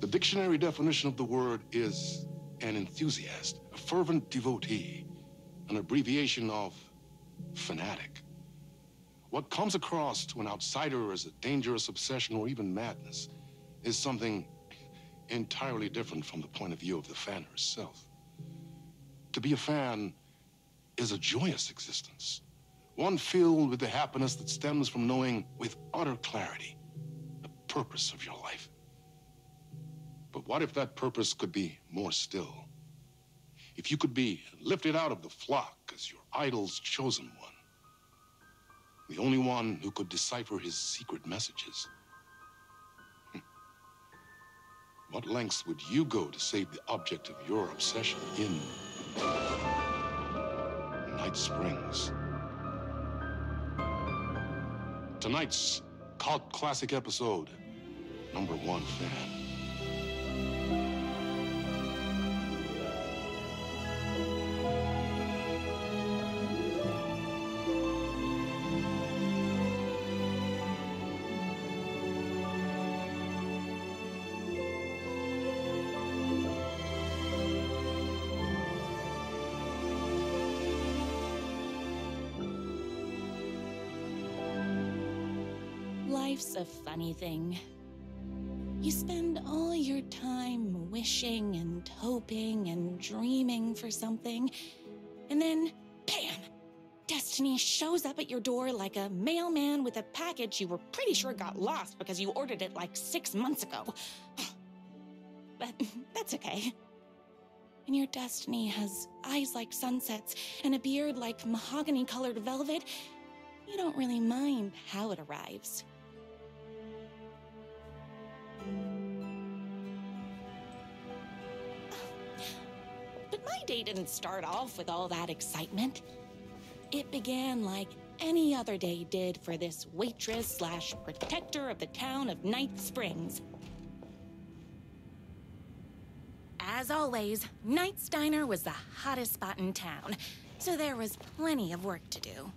The dictionary definition of the word is an enthusiast, a fervent devotee, an abbreviation of fanatic. What comes across to an outsider as a dangerous obsession or even madness is something entirely different from the point of view of the fan herself. To be a fan is a joyous existence, one filled with the happiness that stems from knowing with utter clarity the purpose of your life. But what if that purpose could be more still? If you could be lifted out of the flock as your idol's chosen one, the only one who could decipher his secret messages. What lengths would you go to save the object of your obsession in Night Springs? Tonight's cult classic episode, number 1 fan. Life's a funny thing. You spend all your time wishing and hoping and dreaming for something, and then, bam! Destiny shows up at your door like a mailman with a package you were pretty sure got lost because you ordered it like 6 months ago. But that's okay. And your destiny has eyes like sunsets and a beard like mahogany-colored velvet. You don't really mind how it arrives. But my day didn't start off with all that excitement. It began like any other day did for this waitress/protector of the town of Night Springs. As always, Night's Diner was the hottest spot in town, so there was plenty of work to do.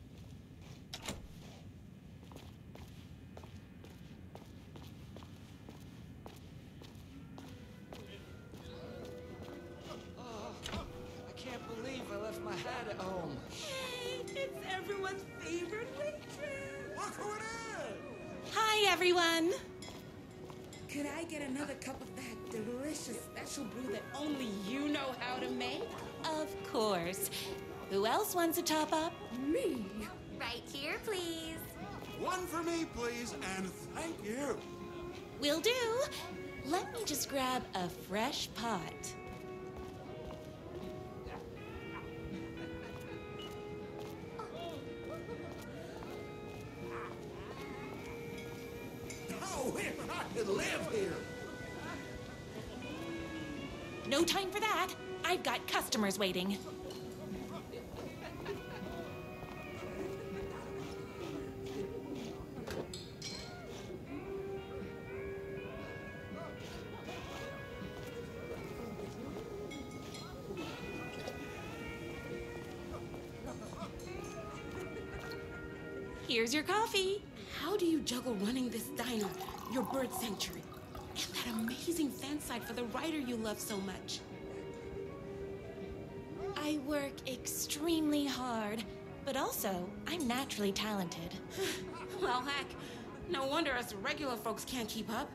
Everyone's favorite waitress. Look who it is! Hi, everyone. Could I get another cup of that delicious special brew that only you know how to make? Of course. Who else wants a top up? Me. Right here, please. One for me, please, and thank you. Will do. Let me just grab a fresh pot. I could live here. No time for that. I've got customers waiting. Here's your coffee. How do you juggle running this diner, your bird sanctuary, and that amazing fan site for the writer you love so much? I work extremely hard, but also I'm naturally talented. Well, heck, no wonder us regular folks can't keep up.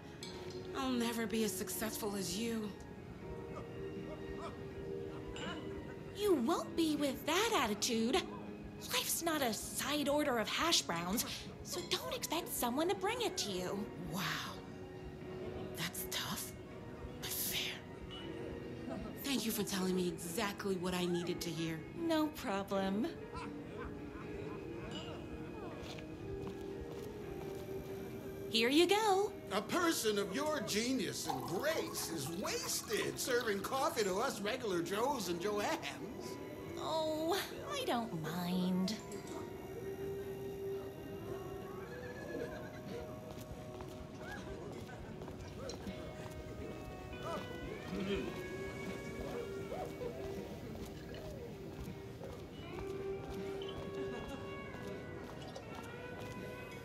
I'll never be as successful as you. You won't be with that attitude. Life's not a side order of hash browns, so don't expect someone to bring it to you. Wow. That's tough, but fair. Thank you for telling me exactly what I needed to hear. No problem. Here you go. A person of your genius and grace is wasted serving coffee to us regular Joes and Joannes. Oh, I don't mind.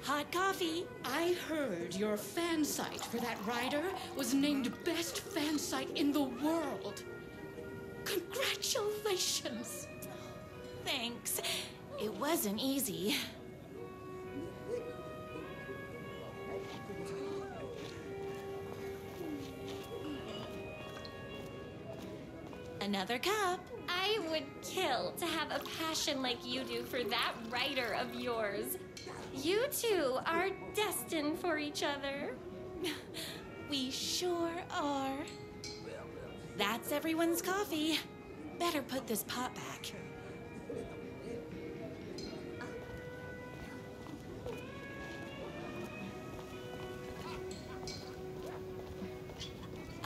Hot coffee. I heard your fan site for that writer was named best fan site in the world. Congratulations. Thanks. It wasn't easy. Another cup. I would kill to have a passion like you do for that writer of yours. You two are destined for each other. We sure are. That's everyone's coffee. Better put this pot back.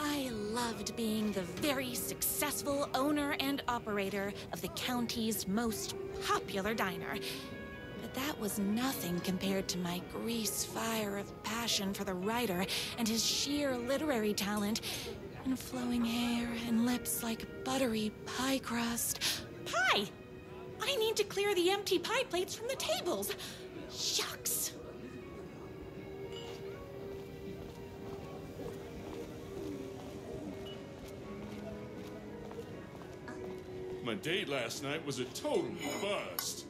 I loved being the very successful owner and operator of the county's most popular diner. But that was nothing compared to my grease fire of passion for the writer and his sheer literary talent, and flowing hair and lips like buttery pie crust. Pie! I need to clear the empty pie plates from the tables. Shucks. My date last night was a total bust.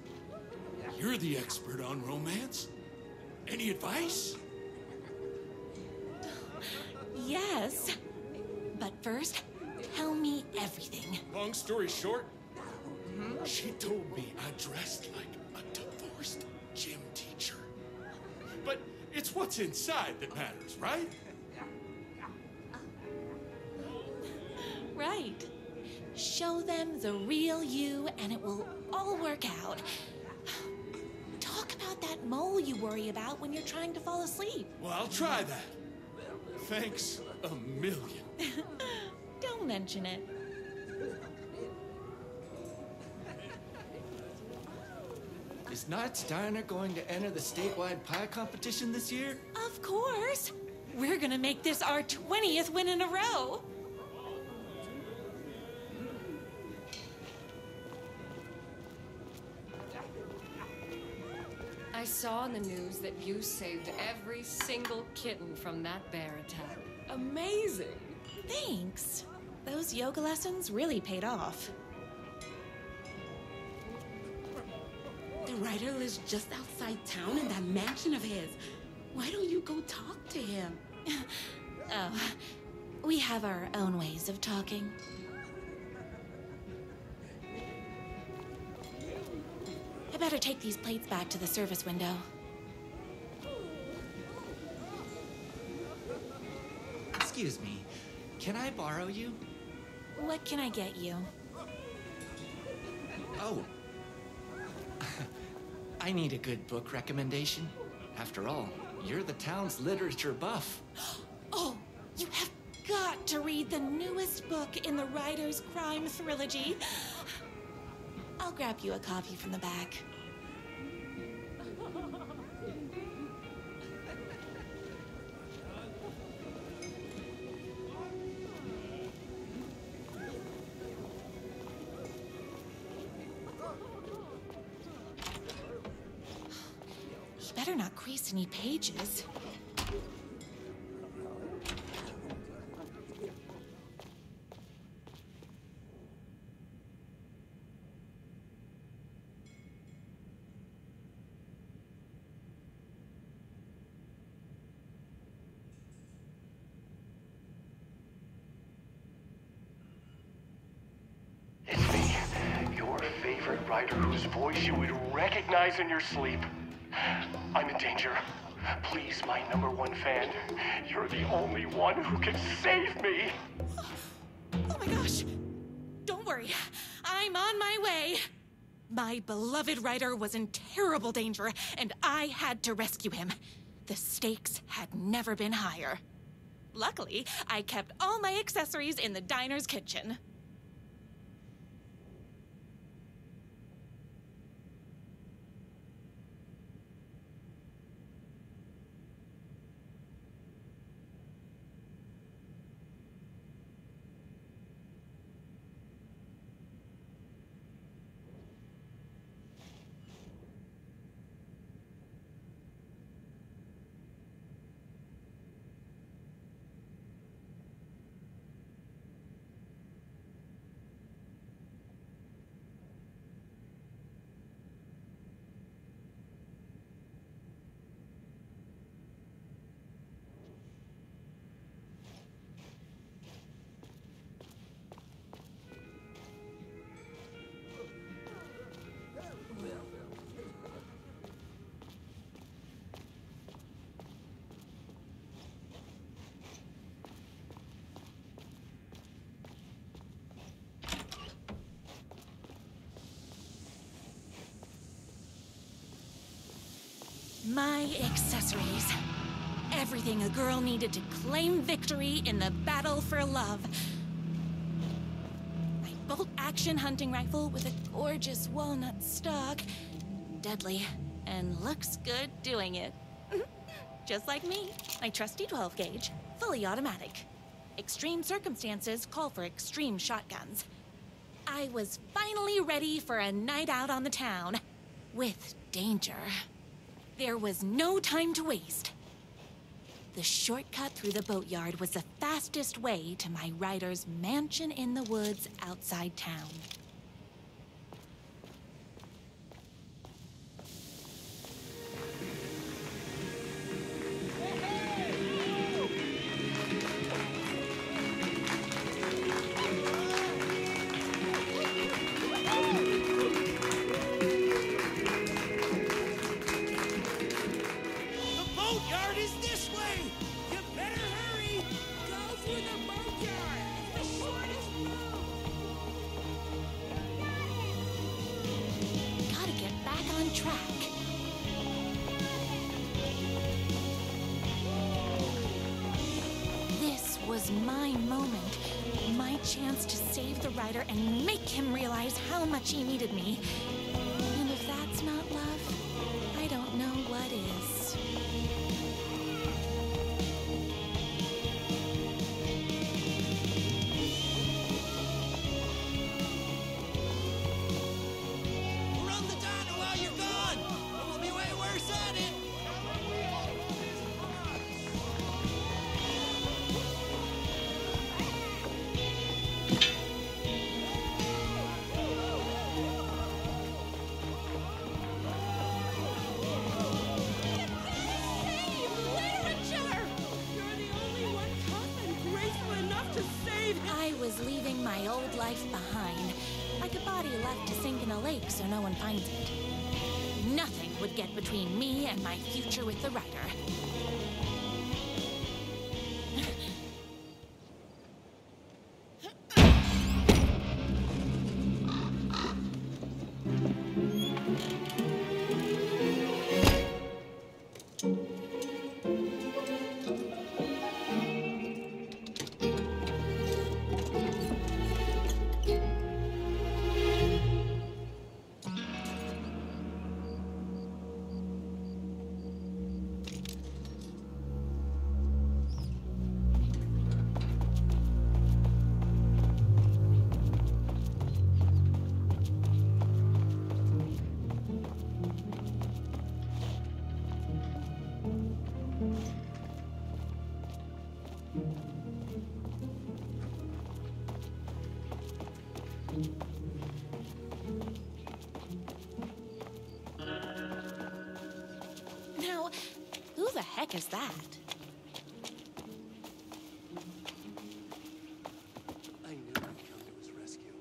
You're the expert on romance. Any advice? Yes. But first, tell me everything. Long story short, She told me I dressed like a divorced gym teacher. but it's what's inside that matters, right? Right. Show them the real you and it will all work out. Talk about that mole you worry about when you're trying to fall asleep. Well, I'll try that. Thanks a million. Don't mention it. Is Knight's Diner going to enter the statewide pie competition this year? Of course. We're gonna make this our 20th win in a row. I saw in the news that you saved every single kitten from that bear attack. Amazing! Thanks. Those yoga lessons really paid off. The writer lives just outside town in that mansion of his. Why don't you go talk to him? Oh, we have our own ways of talking. I better take these plates back to the service window. Excuse me, can I borrow you? What can I get you? Oh. I need a good book recommendation. After all, you're the town's literature buff. Oh, you have got to read the newest book in the writer's crime trilogy. I'll grab you a copy from the back. You better not crease any pages. It's me, your favorite writer whose voice you would recognize in your sleep. I'm in danger. Please, my #1 fan, you're the only one who can save me. Oh my gosh! Don't worry, I'm on my way. My beloved writer was in terrible danger, and I had to rescue him. The stakes had never been higher. Luckily, I kept all my accessories in the diner's kitchen. My accessories. Everything a girl needed to claim victory in the battle for love. My bolt-action hunting rifle with a gorgeous walnut stock. Deadly, and looks good doing it. Just like me. My trusty 12-gauge, fully automatic. Extreme circumstances call for extreme shotguns. I was finally ready for a night out on the town. With danger. There was no time to waste. The shortcut through the boatyard was the fastest way to my rider's mansion in the woods outside town. My moment, my chance to save the rider and make him realize how much he needed me. And if that's not love, I don't know what is. Run the dino while you're gone, or we'll be way worse at it. I was leaving my old life behind, like a body left to sink in a lake so no one finds it. Nothing would get between me and my future with the rider. Now, who the heck is that? I knew he'd come to his rescue.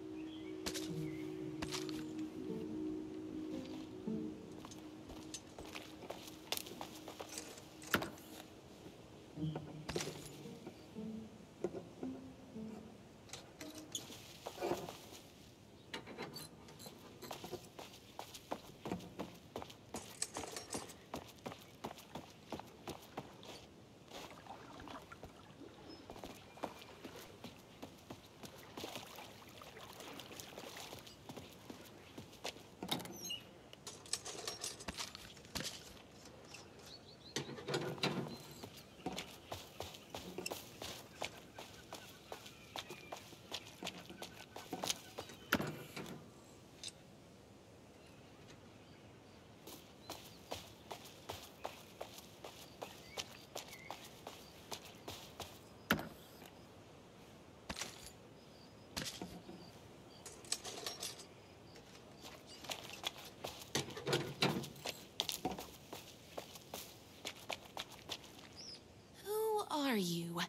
Are you?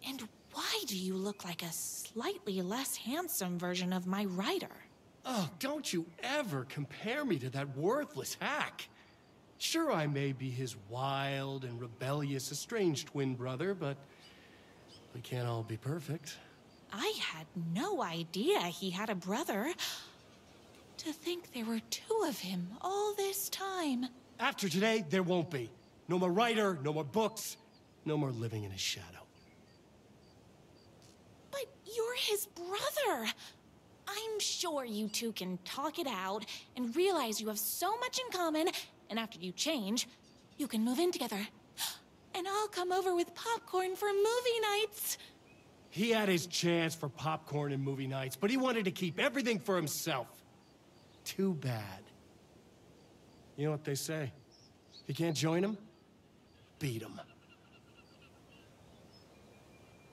And why do you look like a slightly less handsome version of my rider? Oh, don't you ever compare me to that worthless hack. Sure, I may be his wild and rebellious estranged twin brother, but we can't all be perfect. I had no idea he had a brother. To think there were two of him all this time. After today, there won't be. No more writer, no more books, no more living in his shadow. But you're his brother. I'm sure you two can talk it out and realize you have so much in common, and after you change, you can move in together. And I'll come over with popcorn for movie nights. He had his chance for popcorn and movie nights, but he wanted to keep everything for himself. Too bad. You know what they say? If you can't join him, beat him.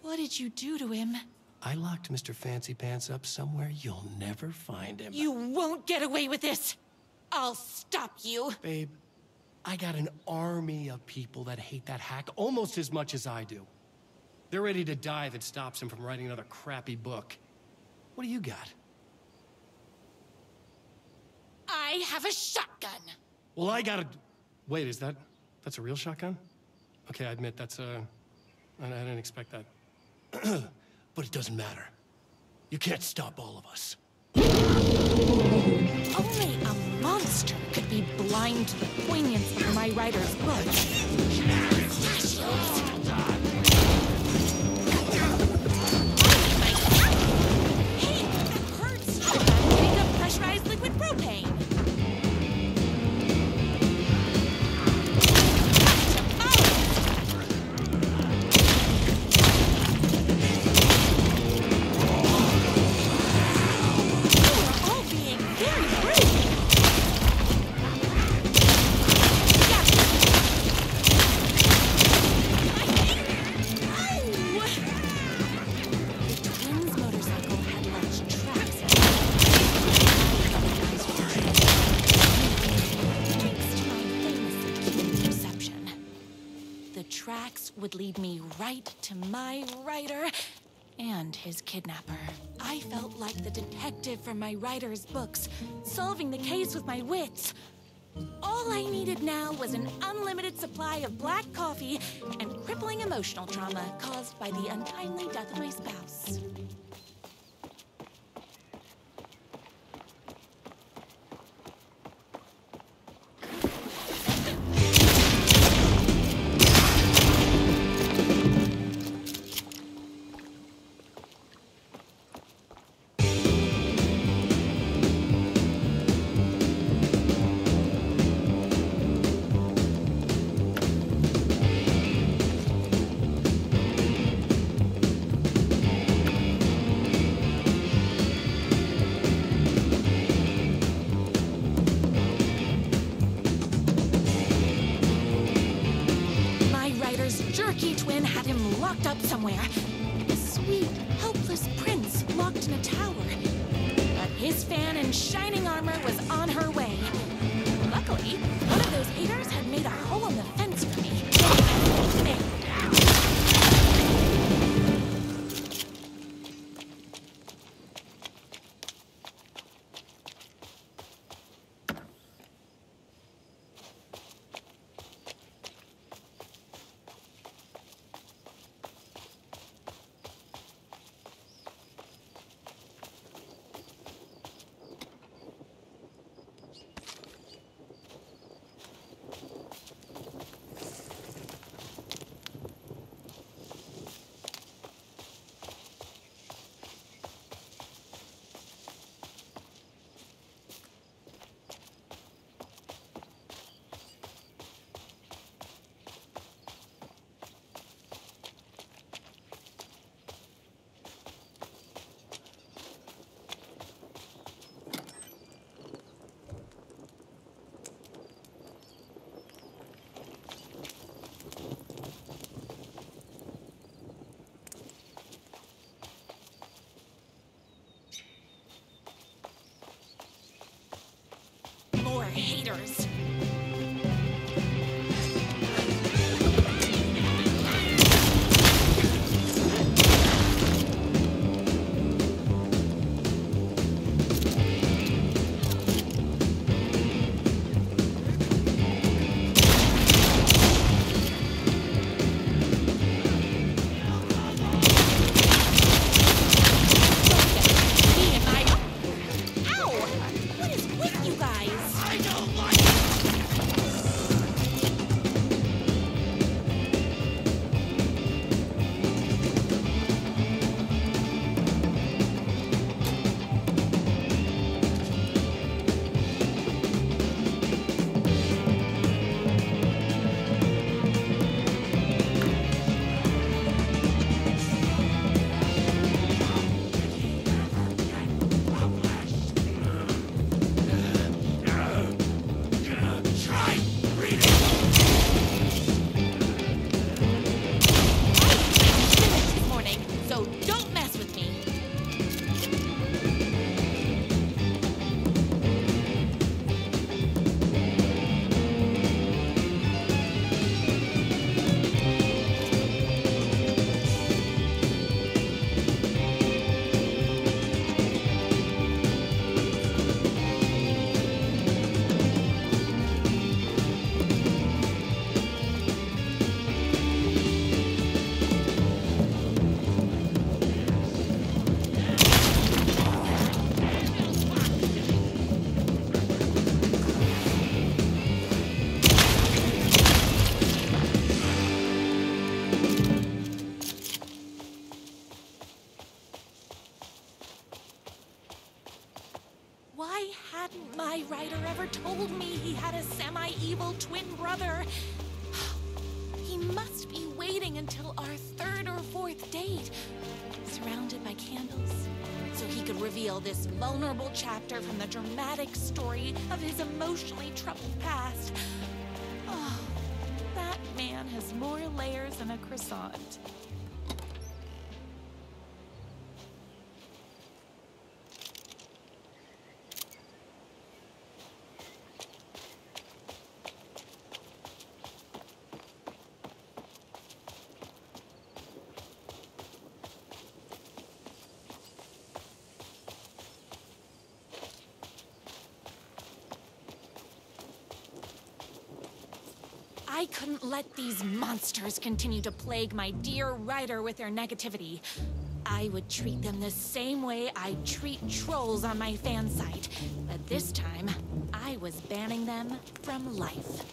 What did you do to him? I locked Mr. Fancy Pants up somewhere you'll never find him. You won't get away with this. I'll stop you. Babe, I got an army of people that hate that hack almost as much as I do. They're ready to die if it stops him from writing another crappy book. What do you got? I have a shotgun. Well, I got a... Wait, that's a real shotgun? Okay, I admit, I didn't expect that. But it doesn't matter. You can't stop all of us. Only a monster could be blind to the poignancy of my writer's book. Hey, that hurts! I'm getting up pressurized liquid propane. Would lead me right to my writer and his kidnapper. I felt like the detective from my writer's books, solving the case with my wits. All I needed now was an unlimited supply of black coffee and crippling emotional trauma caused by the untimely death of my spouse. Jerky twin had him locked up somewhere. A sweet, helpless prince locked in a tower. But his fan in shining armor was on her way. Luckily, one of those haters had made a hole in the fence for me. Haters. Ow! What is with you guys? I don't like hadn't my writer ever told me he had a semi-evil twin brother? He must be waiting until our third or fourth date, surrounded by candles, so he could reveal this vulnerable chapter from the dramatic story of his emotionally troubled past. Oh, that man has more layers than a croissant. I couldn't let these monsters continue to plague my dear writer with their negativity. I would treat them the same way I treat trolls on my fan site, but this time, I was banning them from life.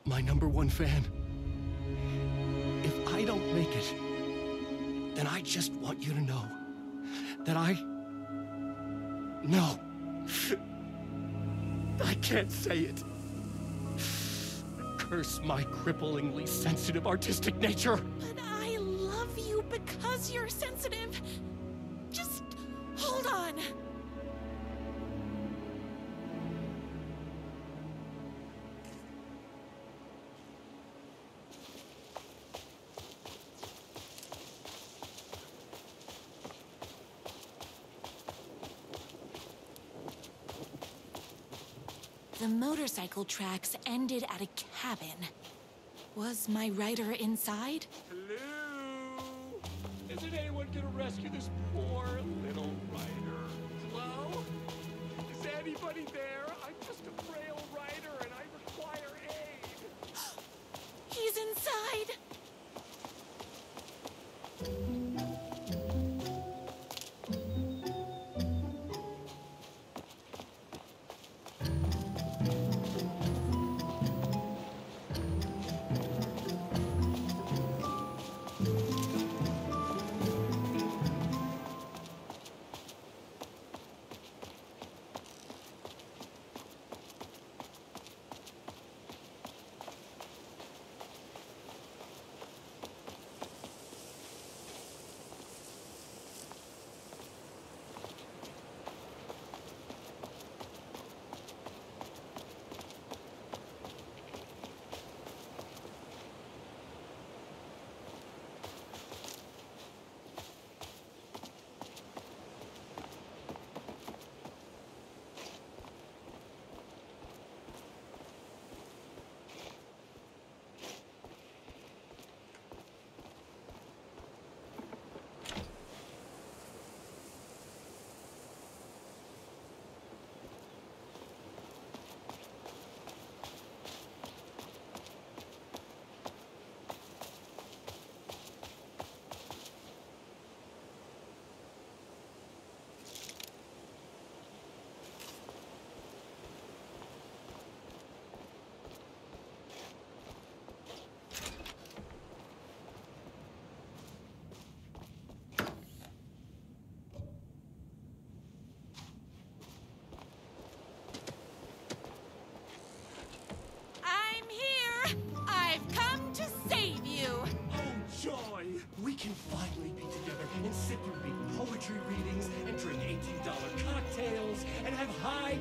My #1 fan. If I don't make it, then I just want you to know that No. I can't say it. Curse my cripplingly sensitive artistic nature. But I love you because you're sensitive. Just hold on. The motorcycle tracks ended at a cabin. Was my writer inside? Hello? Isn't anyone gonna rescue this poor little writer? Hello? Is anybody there? I'm just a frail writer and I require aid. He's inside.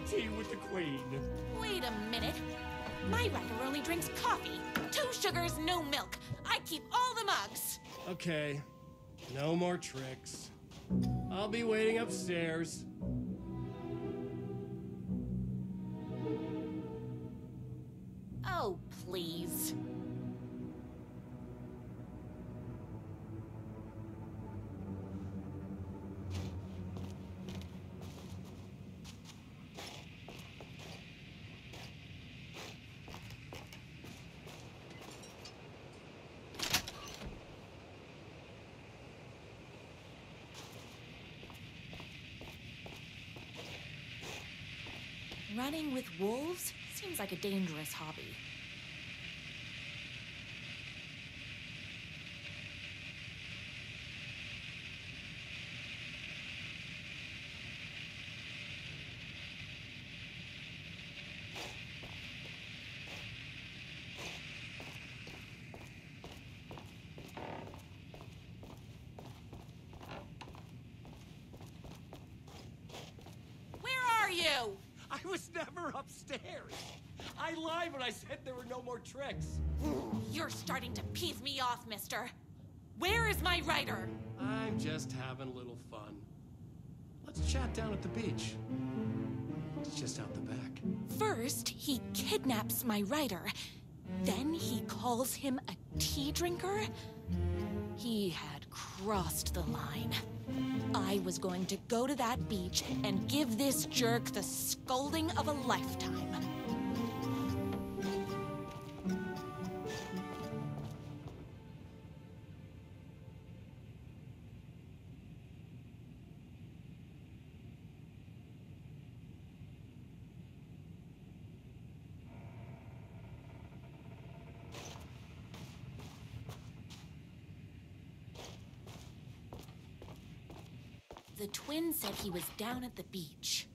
tea with the queen. Wait a minute. My writer only drinks coffee. 2 sugars, no milk. I keep all the mugs. Okay, no more tricks. I'll be waiting upstairs. Oh, please. Running with wolves seems like a dangerous hobby. Where are you? I was never upstairs. I lied when I said there were no more tricks. You're starting to piss me off, mister. Where is my writer? I'm just having a little fun. Let's chat down at the beach. It's just out the back. First, he kidnaps my writer. Then he calls him a tea drinker. He had crossed the line. I was going to go to that beach and give this jerk the scolding of a lifetime. The twin said he was down at the beach.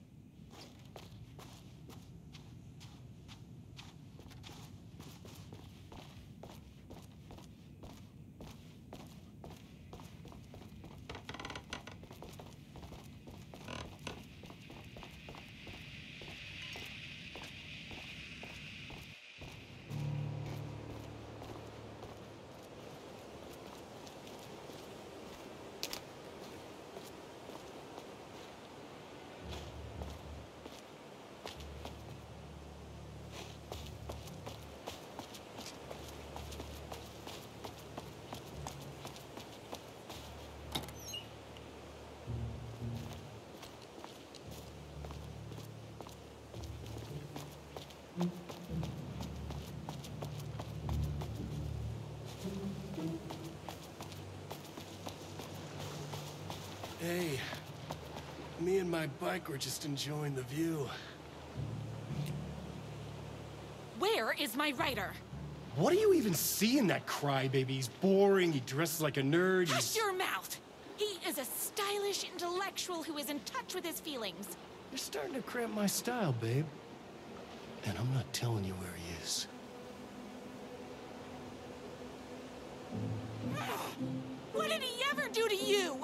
Hey, me and my bike were just enjoying the view. Where is my writer? What do you even see in that crybaby? He's boring, he dresses like a nerd, Hush your mouth! He is a stylish intellectual who is in touch with his feelings. You're starting to cramp my style, babe. And I'm not telling you where he is. What did he ever do to you?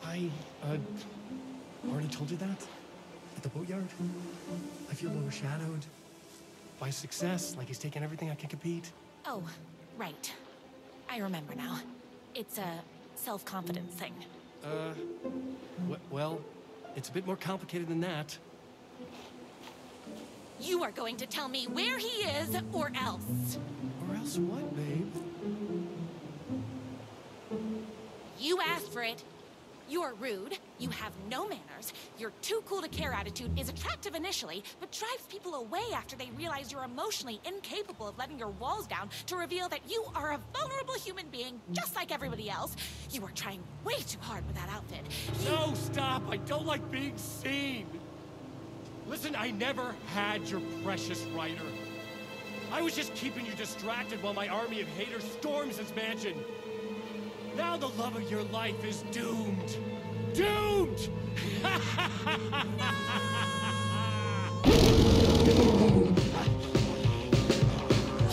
I already told you that? At the boatyard? I feel overshadowed by success, like he's taking everything I can compete. Oh, right. I remember now. It's a self-confidence thing. Well, it's a bit more complicated than that. You are going to tell me where he is, or else. Or else what, babe? You asked for it. You're rude, you have no manners, your too cool to care attitude is attractive initially, but drives people away after they realize you're emotionally incapable of letting your walls down to reveal that you are a vulnerable human being just like everybody else. You are trying way too hard with that outfit. No, stop! I don't like being seen! Listen, I never had your precious writer. I was just keeping you distracted while my army of haters storms this mansion. Now the love of your life is doomed. Doomed!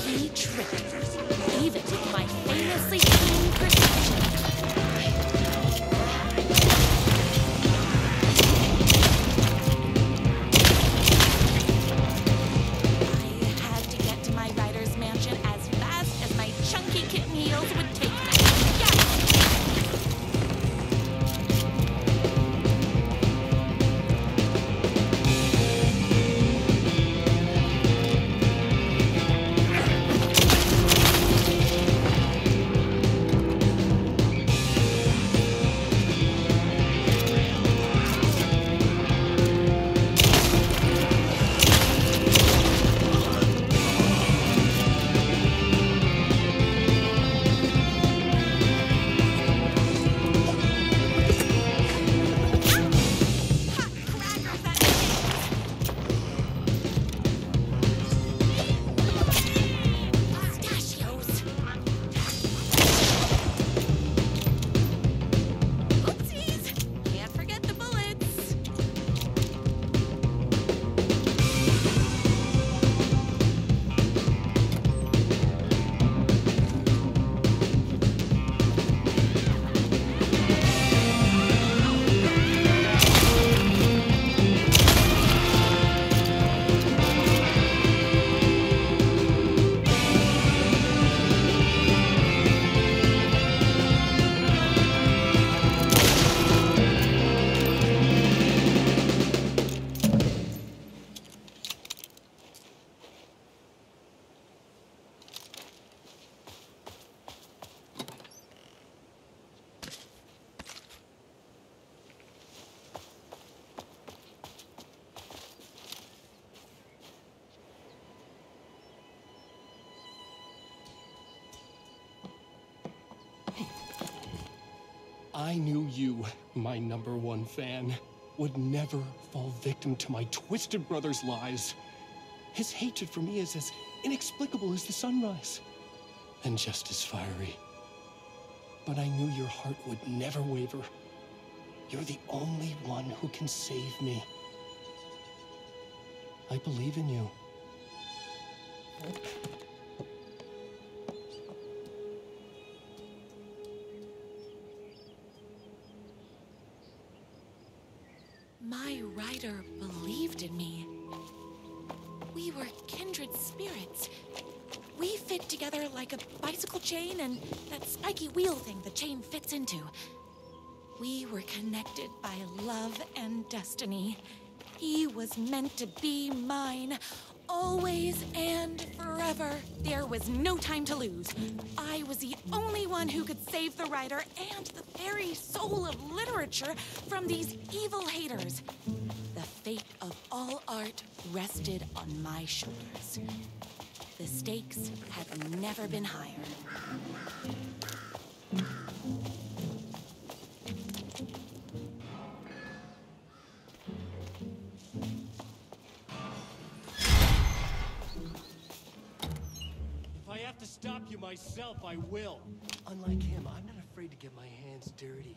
He tricked us, even with my famously keen perception. I knew you, my #1 fan, would never fall victim to my twisted brother's lies. His hatred for me is as inexplicable as the sunrise, and just as fiery. But I knew your heart would never waver. You're the only one who can save me. I believe in you. My writer believed in me. We were kindred spirits. We fit together like a bicycle chain and that spiky wheel thing the chain fits into. We were connected by love and destiny. He was meant to be mine, always and forever. There was no time to lose. I was the only one who could save the writer and the very soul of literature from these evil haters. The fate of all art rested on my shoulders. The stakes have never been higher. If I have to stop you myself, I will. Unlike him, I'm not afraid to get my hands dirty.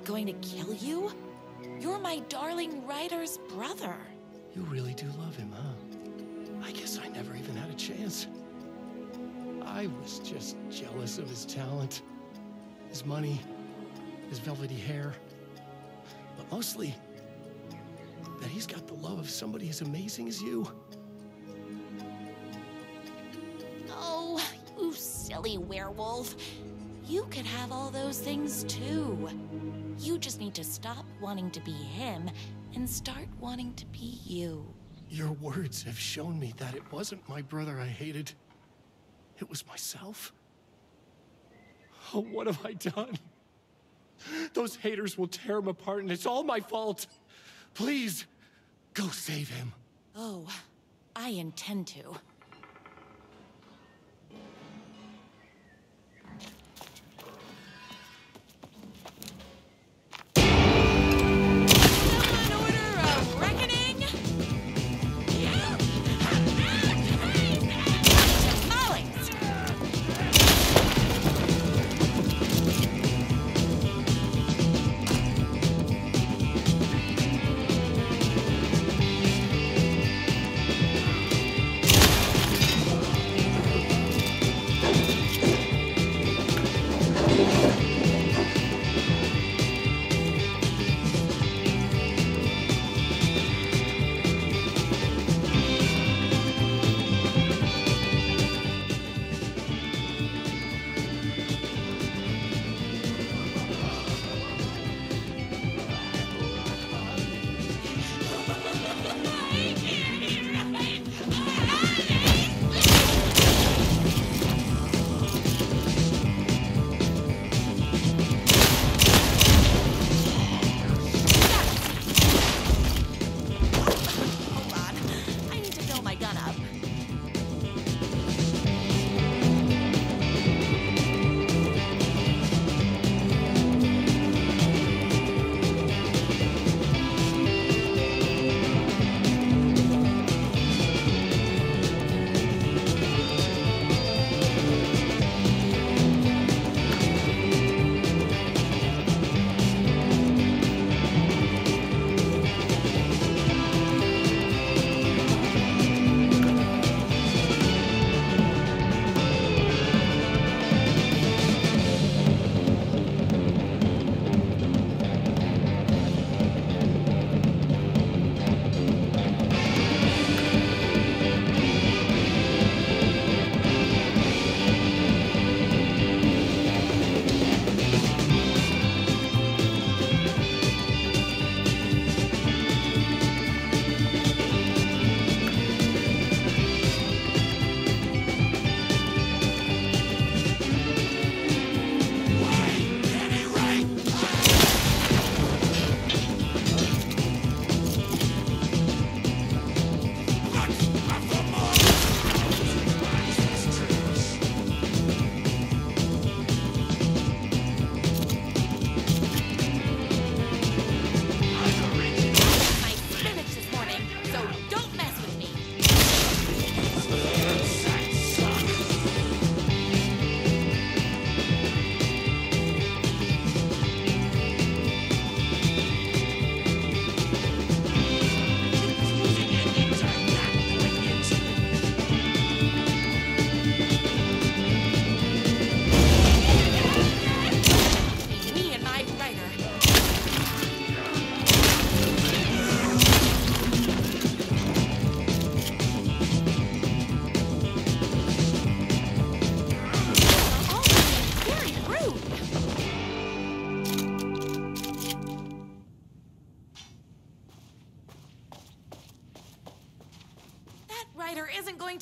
Going to kill you? You're my darling writer's brother. You really do love him, huh? I guess I never even had a chance. I was just jealous of his talent, his money, his velvety hair. But mostly, that he's got the love of somebody as amazing as you. Oh, you silly werewolf. You could have all those things too. You just need to stop wanting to be him and start wanting to be you. Your words have shown me that it wasn't my brother I hated. It was myself. Oh, what have I done? Those haters will tear him apart, and it's all my fault. Please, go save him. Oh, I intend to.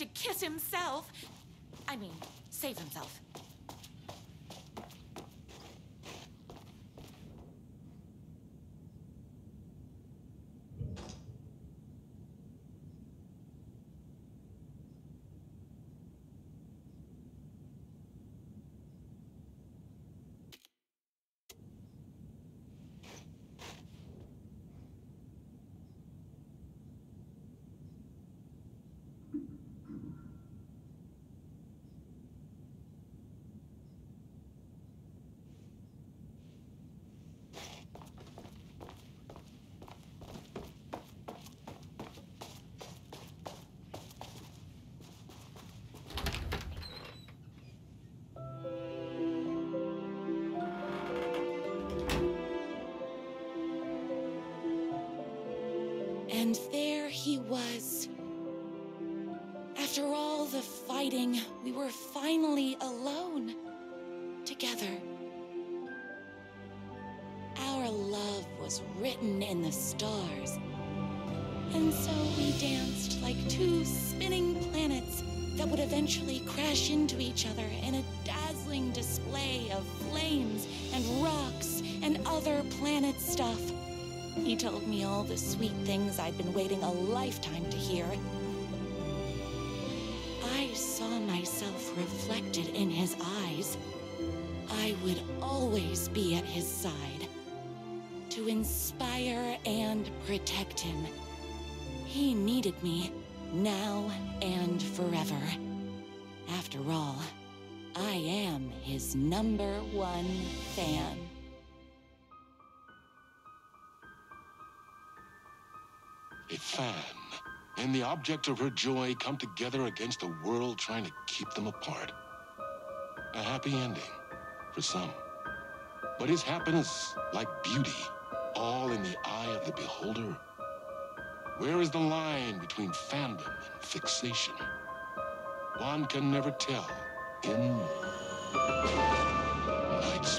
to kiss himself. I mean, save himself. And there he was. After all the fighting, we were finally alone, together. Our love was written in the stars. And so we danced like two spinning planets that would eventually crash into each other in a dazzling display of flames and rocks and other planet stuff. He told me all the sweet things I'd been waiting a lifetime to hear. I saw myself reflected in his eyes. I would always be at his side, to inspire and protect him. He needed me, now and forever. After all, I am his #1 fan. A fan and the object of her joy come together against a world trying to keep them apart. A happy ending for some. But is happiness, like beauty, all in the eye of the beholder? Where is the line between fandom and fixation? One can never tell in night's